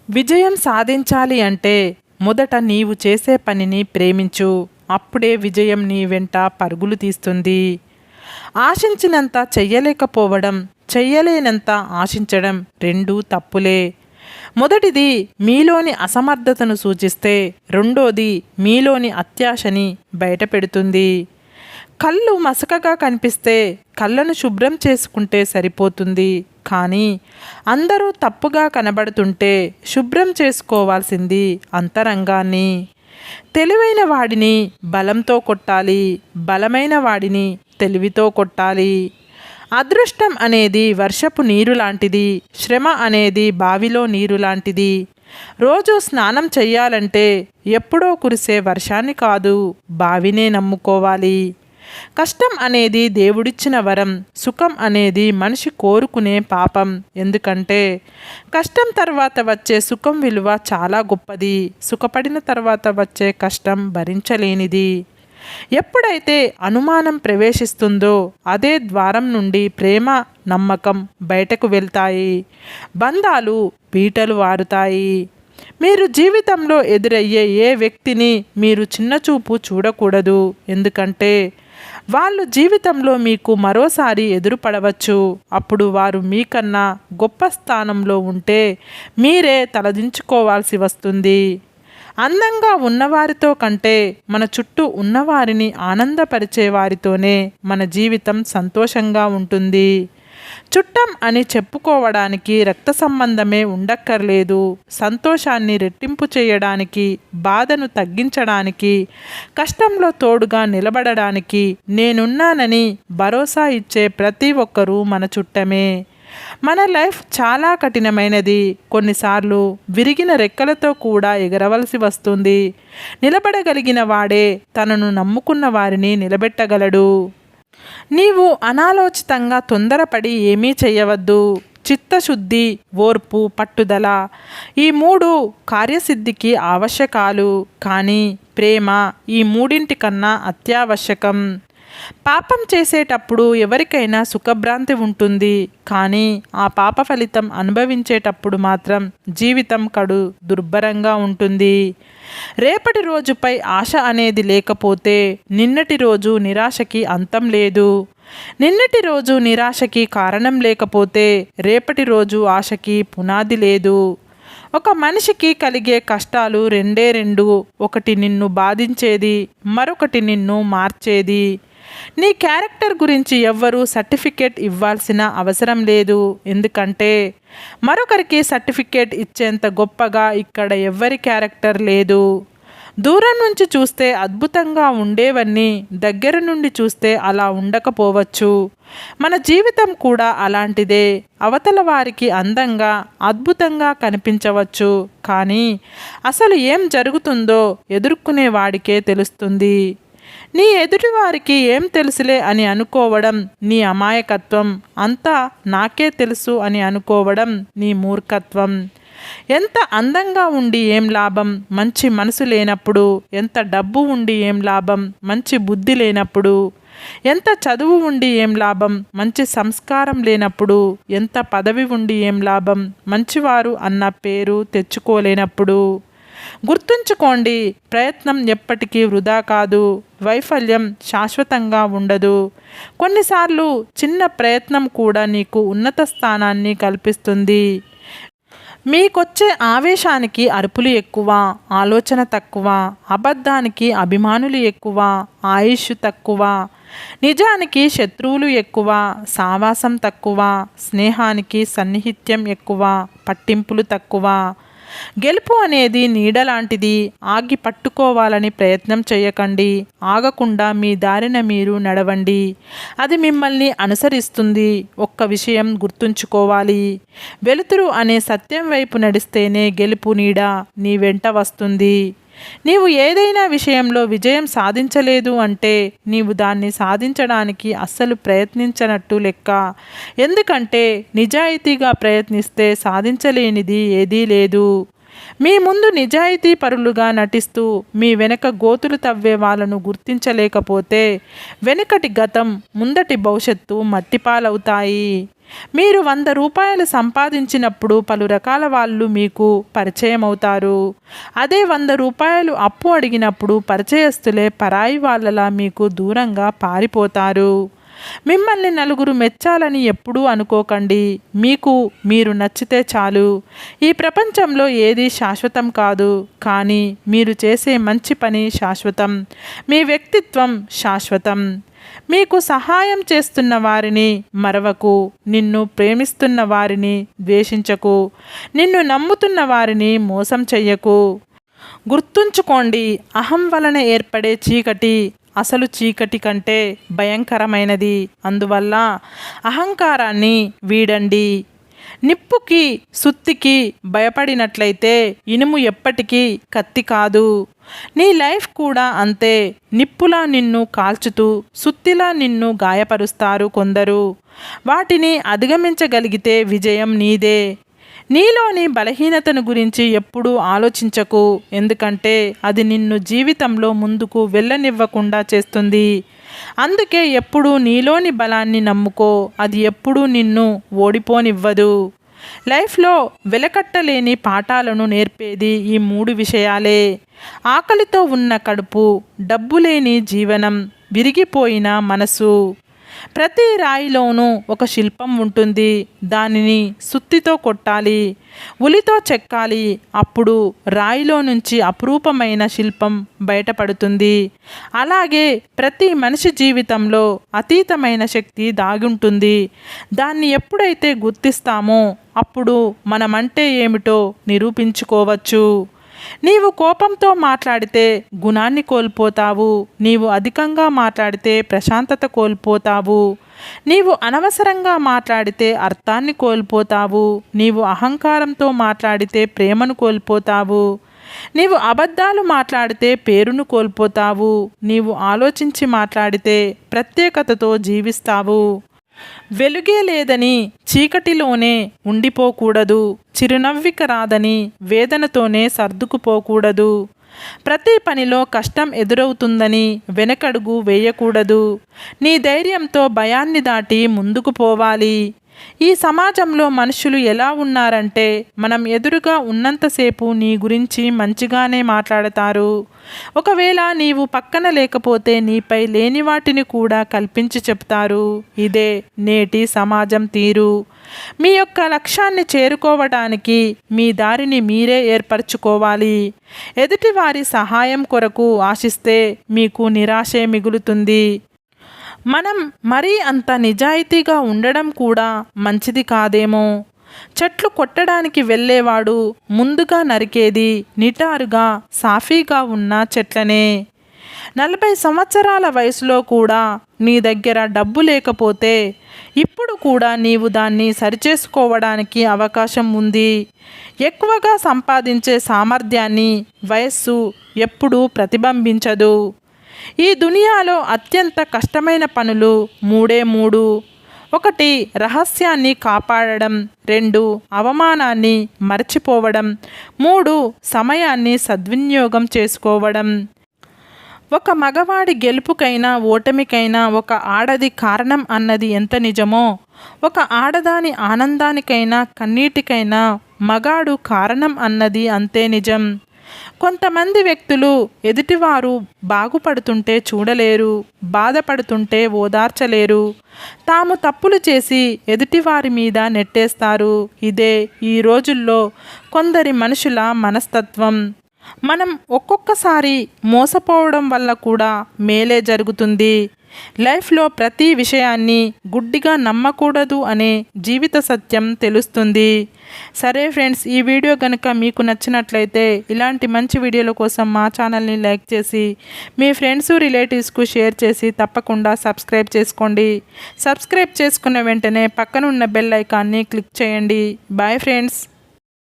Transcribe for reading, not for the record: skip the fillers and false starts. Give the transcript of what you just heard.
విజయం సాధించాలి అంటే మొదట నీవు చేసే పనిని ప్రేమించు. అప్పుడే విజయం నీ వెంట పరుగులు తీస్తుంది. ఆశించినంత చెయ్యలేకపోవడం, చెయ్యలేనంత ఆశించడం రెండూ తప్పులే. మొదటిది మీలోని అసమర్థతను సూచిస్తే, రెండోది మీలోని అత్యాశని బయటపెడుతుంది. కళ్ళు మసకగా కనిపిస్తే కళ్ళను శుభ్రం చేసుకుంటే సరిపోతుంది. కానీ అందరూ తప్పుగా కనబడుతుంటే శుభ్రం చేసుకోవాల్సింది అంతరంగాన్ని. తెలివైన వాడిని బలంతో కొట్టాలి, బలమైన వాడిని తెలివితో కొట్టాలి. అదృష్టం అనేది వర్షపు నీరు లాంటిది, శ్రమ అనేది బావిలో నీరు లాంటిది. రోజు స్నానం చెయ్యాలంటే ఎప్పుడో కురిసే వర్షాన్ని కాదు, బావినే నమ్ముకోవాలి. కష్టం అనేది దేవుడిచ్చిన వరం, సుఖం అనేది మనిషి కోరుకునే పాపం. ఎందుకంటే కష్టం తర్వాత వచ్చే సుఖం విలువ చాలా గొప్పది, సుఖపడిన తర్వాత వచ్చే కష్టం భరించలేనిది. ఎప్పుడైతే అనుమానం ప్రవేశిస్తుందో అదే ద్వారం నుండి ప్రేమ, నమ్మకం బయటకు వెళ్తాయి, బంధాలు బీటలు వారుతాయి. మీరు జీవితంలో ఎదురయ్యే ఏ వ్యక్తిని మీరు చిన్నచూపు చూడకూడదు. ఎందుకంటే వాళ్ళు జీవితంలో మీకు మరోసారి ఎదురుపడవచ్చు. అప్పుడు వారు మీకన్నా గొప్ప స్థానంలో ఉంటే మీరే తలదించుకోవాల్సి వస్తుంది. అందంగా ఉన్నవారితో కంటే మన చుట్టూ ఉన్నవారిని ఆనందపరిచే వారితోనే మన జీవితం సంతోషంగా ఉంటుంది. చుట్టం అని చెప్పుకోవడానికి రక్త సంబంధమే ఉండక్కర్లేదు. సంతోషాన్ని రెట్టింపు చేయడానికి, బాధను తగ్గించడానికి, కష్టంలో తోడుగా నిలబడడానికి నేనున్నానని భరోసా ఇచ్చే ప్రతి ఒక్కరూ మన చుట్టమే. మన లైఫ్ చాలా కఠినమైనది. కొన్నిసార్లు విరిగిన రెక్కలతో కూడా ఎగరవలసి వస్తుంది. నిలబడగలిగిన వాడే తనను నమ్ముకున్న వారిని నిలబెట్టగలడు. నీవు అనాలోచితంగా తొందరపడి ఏమీ చెయ్యవద్దు. చిత్తశుద్ధి, ఓర్పు, పట్టుదల ఈ మూడు కార్యసిద్ధికి ఆవశ్యకాలు. కానీ ప్రేమ ఈ మూడింటికన్నా అత్యావశ్యకం. పాపం చేసేటప్పుడు ఎవరికైనా సుఖభ్రాంతి ఉంటుంది. కానీ ఆ పాప ఫలితం అనుభవించేటప్పుడు మాత్రం జీవితం కడు దుర్భరంగా ఉంటుంది. రేపటి రోజుపై ఆశ అనేది లేకపోతే నిన్నటి రోజు నిరాశకి అంతం లేదు. నిన్నటి రోజు నిరాశకి కారణం లేకపోతే రేపటి రోజు ఆశకి పునాది లేదు. ఒక మనిషికి కలిగే కష్టాలు రెండే రెండు. ఒకటి నిన్ను బాధించేది, మరొకటి నిన్ను మార్చేది. నీ క్యారెక్టర్ గురించి ఎవ్వరూ సర్టిఫికేట్ ఇవ్వాల్సిన అవసరం లేదు. ఎందుకంటే మరొకరికి సర్టిఫికేట్ ఇచ్చేంత గొప్పగా ఇక్కడ ఎవ్వరి క్యారెక్టర్ లేదు. దూరం నుంచి చూస్తే అద్భుతంగా ఉండేవన్నీ దగ్గర నుండి చూస్తే అలా ఉండకపోవచ్చు. మన జీవితం కూడా అలాంటిదే. అవతల వారికి అందంగా, అద్భుతంగా కనిపించవచ్చు. కానీ అసలు ఏం జరుగుతుందో ఎదుర్కొనే వాడికే తెలుస్తుంది. నీ ఎదుటివారికి ఏం తెలుసులే అని అనుకోవడం నీ అమాయకత్వం. అంతా నాకే తెలుసు అని అనుకోవడం నీ మూర్ఖత్వం. ఎంత అందంగా ఉండి ఏం లాభం మంచి మనసు లేనప్పుడు? ఎంత డబ్బు ఉండి ఏం లాభం మంచి బుద్ధి లేనప్పుడు? ఎంత చదువు ఉండి ఏం లాభం మంచి సంస్కారం లేనప్పుడు? ఎంత పదవి ఉండి ఏం లాభం మంచివారు అన్న పేరు తెచ్చుకోలేనప్పుడు? గుర్తుంచుకోండి, ప్రయత్నం ఎప్పటికీ వృధా కాదు. వైఫల్యం శాశ్వతంగా ఉండదు. కొన్నిసార్లు చిన్న ప్రయత్నం కూడా నీకు ఉన్నత స్థానాన్ని కల్పిస్తుంది. మీకొచ్చే ఆవేశానికి అరుపులు ఎక్కువ, ఆలోచన తక్కువ. అబద్ధానికి అభిమానులు ఎక్కువ, ఆయుష్ తక్కువ. నిజానికి శత్రువులు ఎక్కువ, సావాసం తక్కువ. స్నేహానికి సన్నిహిత్యం ఎక్కువ, పట్టింపులు తక్కువ. గెలుపు అనేది నీడ లాంటిది. ఆగి పట్టుకోవాలని ప్రయత్నం చేయకండి. ఆగకుండా మీ దారిన మీరు నడవండి. అది మిమ్మల్ని అనుసరిస్తుంది. ఒక్క విషయం గుర్తుంచుకోవాలి, వెలుతురు అనే సత్యం వైపు నడిస్తేనే గెలుపు నీడ నీ వెంట వస్తుంది. నీవు ఏదైనా విషయంలో విజయం సాధించలేదు అంటే నీవు దాన్ని సాధించడానికి అస్సలు ప్రయత్నించనట్టు లెక్క. ఎందుకంటే నిజాయితీగా ప్రయత్నిస్తే సాధించలేనిది ఏదీ లేదు. మీ ముందు నిజాయితీ పరులుగా నటిస్తూ మీ వెనక గోతులు తవ్వే వాళ్ళను గుర్తించలేకపోతే వెనుకటి గతం ముందటి భవిష్యత్తు మట్టిపాలవుతాయి. మీరు 100 రూపాయలు సంపాదించినప్పుడు పలు రకాల వాళ్ళు మీకు పరిచయం అవుతారు. అదే 100 రూపాయలు అప్పు అడిగినప్పుడు పరిచయస్తులే పరాయి వాళ్ళలా మీకు దూరంగా పారిపోతారు. మిమ్మల్ని నలుగురు మెచ్చాలని ఎప్పుడూ అనుకోకండి. మీకు మీరు నచ్చితే చాలు. ఈ ప్రపంచంలో ఏది శాశ్వతం కాదు, కానీ మీరు చేసే మంచి పని శాశ్వతం. మీ వ్యక్తిత్వం శాశ్వతం. మీకు సహాయం చేస్తున్న వారిని మరవకు. నిన్ను ప్రేమిస్తున్న వారిని ద్వేషించకు. నిన్ను నమ్ముతున్న వారిని మోసం చెయ్యకు. గుర్తుంచుకోండి, అహం వలన ఏర్పడే చీకటి అసలు చీకటి కంటే భయంకరమైనది. అందువల్ల అహంకారాన్ని వీడండి. నిప్పుకి సుత్తికి భయపడినట్లయితే ఇనుము ఎప్పటికీ కత్తి కాదు. నీ లైఫ్ కూడా అంతే. నిప్పులా నిన్ను కాల్చుతూ సుత్తిలా నిన్ను గాయపరుస్తారు కొందరు. వాటిని అధిగమించగలిగితే విజయం నీదే. నీలోని బలహీనతను గురించి ఎప్పుడూ ఆలోచించకు, ఎందుకంటే అది నిన్ను జీవితంలో ముందుకు వెళ్ళనివ్వకుండా చేస్తుంది. అందుకే ఎప్పుడూ నీలోని బలాన్ని నమ్ముకో, అది ఎప్పుడూ నిన్ను ఓడిపోనివ్వదు. లైఫ్లో వెలకట్టలేని పాఠాలను నేర్పేది ఈ 3 విషయాలే. ఆకలితో ఉన్న కడుపు, డబ్బు లేని జీవనం, విరిగిపోయిన మనసు. ప్రతి రాయిలోనూ ఒక శిల్పం ఉంటుంది. దానిని సుత్తితో కొట్టాలి, ఉలితో చెక్కాలి. అప్పుడు రాయిలో నుంచి అపురూపమైన శిల్పం బయటపడుతుంది. అలాగే ప్రతి మనిషి జీవితంలో అతీతమైన శక్తి దాగుంటుంది. దాన్ని ఎప్పుడైతే గుర్తిస్తామో అప్పుడు మనమంటే ఏమిటో నిరూపించుకోవచ్చు. నీవు కోపంతో మాట్లాడితే గుణాన్ని కోల్పోతావు. నీవు అధికంగా మాట్లాడితే ప్రశాంతత కోల్పోతావు. నీవు అనవసరంగా మాట్లాడితే అర్థాన్ని కోల్పోతావు. నీవు అహంకారంతో మాట్లాడితే ప్రేమను కోల్పోతావు. నీవు అబద్ధాలు మాట్లాడితే పేరును కోల్పోతావు. నీవు ఆలోచించి మాట్లాడితే ప్రత్యేకతతో జీవిస్తావు. వెలుగే లేదని చీకటిలోనే ఉండిపోకూడదు. చిరునవ్విక రాదని వేదనతోనే సర్దుకుపోకూడదు. ప్రతి పనిలో కష్టం ఎదురవుతుందని వెనకడుగు వేయకూడదు. నీ ధైర్యంతో భయాన్ని దాటి ముందుకు పోవాలి. ఈ సమాజంలో మనుషులు ఎలా ఉన్నారంటే, మనం ఎదురుగా ఉన్నంతసేపు నీ గురించి మంచిగానే మాట్లాడతారు. ఒకవేళ నీవు పక్కన లేకపోతే నీపై లేని వాటిని కూడా కల్పించి చెప్తారు. ఇదే నేటి సమాజం తీరు. మీ యొక్క లక్ష్యాన్ని చేరుకోవడానికి మీ దారిని మీరే ఏర్పరచుకోవాలి. ఎదుటివారి సహాయం కొరకు ఆశిస్తే మీకు నిరాశే మిగులుతుంది. మనం మరీ అంత నిజాయితీగా ఉండడం కూడా మంచిది కాదేమో. చెట్లు కొట్టడానికి వెళ్ళేవాడు ముందుగా నరికేది నిటారుగా సాఫీగా ఉన్న చెట్లనే. 40 సంవత్సరాల వయసులో కూడా నీ దగ్గర డబ్బు లేకపోతే ఇప్పుడు కూడా నీవు దాన్ని సరిచేసుకోవడానికి అవకాశం ఉంది. ఎక్కువగా సంపాదించే సామర్థ్యాన్ని వయస్సు ఎప్పుడూ ప్రతిబింబించదు. ఈ దునియాలో అత్యంత కష్టమైన పనులు 3. 1 రహస్యాన్ని కాపాడడం, 2 అవమానాన్ని మర్చిపోవడం, 3 సమయాన్ని సద్వినియోగం చేసుకోవడం. ఒక మగవాడి గెలుపుకైనా ఓటమికైనా ఒక ఆడది కారణం అన్నది ఎంత నిజమో, ఒక ఆడదాని ఆనందానికైనా కన్నీటికైనా మగాడు కారణం అన్నది అంతే నిజం. కొంతమంది వ్యక్తులు ఎదుటివారు బాగుపడుతుంటే చూడలేరు, బాధపడుతుంటే ఓదార్చలేరు. తాము తప్పులు చేసి ఎదుటివారి మీద నెట్టేస్తారు. ఇదే ఈ రోజుల్లో కొందరి మనుషుల మనస్తత్వం. మనం ఒక్కొక్కసారి మోసపోవడం వల్ల కూడా మేలే జరుగుతుంది. లైఫ్లో ప్రతి విషయాన్ని గుడ్డిగా నమ్మకూడదు అనే జీవిత సత్యం తెలుస్తుంది. సరే ఫ్రెండ్స్, ఈ వీడియో కనుక మీకు నచ్చినట్లయితే ఇలాంటి మంచి వీడియోల కోసం మా ఛానల్ని లైక్ చేసి మీ ఫ్రెండ్స్ రిలేటివ్స్కు షేర్ చేసి తప్పకుండా సబ్స్క్రైబ్ చేసుకోండి. సబ్స్క్రైబ్ చేసుకున్న వెంటనే పక్కన ఉన్న బెల్ ఐకాన్ని క్లిక్ చేయండి. Bye friends.